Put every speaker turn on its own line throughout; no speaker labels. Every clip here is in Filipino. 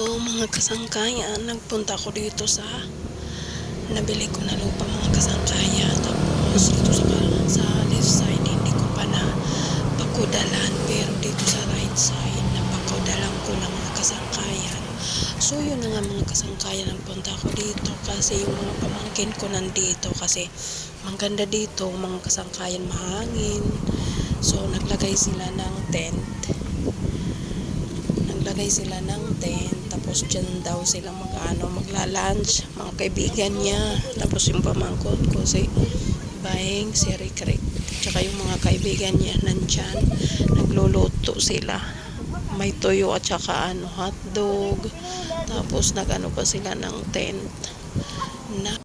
So mga kasangkayan, nagpunta ko dito sa nabili ko na lupa mga kasangkayan. Tapos dito sa left side hindi ko pa na pakudalan, pero dito sa right side napakudalan ko na mga kasangkayan. So yun na nga mga kasangkayan, nagpunta ko dito kasi yung mga pamangkin ko nandito kasi maganda dito mga kasangkayan, mahangin. So naglagay sila ng tent, tapos dyan daw sila magla-lunch, mga kaibigan niya, tapos yung pamangkot ko si Bahing, si Rick, tsaka yung mga kaibigan niya nandyan, nagluluto sila, may tuyo at tsaka hotdog, tapos nagano pa sila ng tent na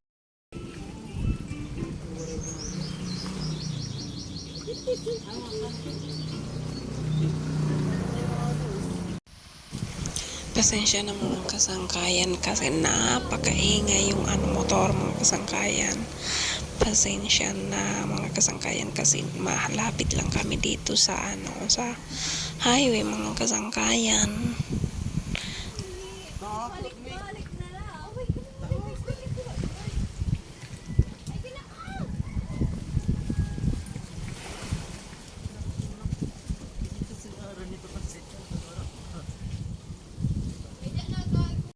pasensya na mga kasangkayan kasi napakaingay yung motor mga kasangkayan. Pasensya na mga kasangkayan kasi malapit lang kami dito sa sa highway mga kasangkayan.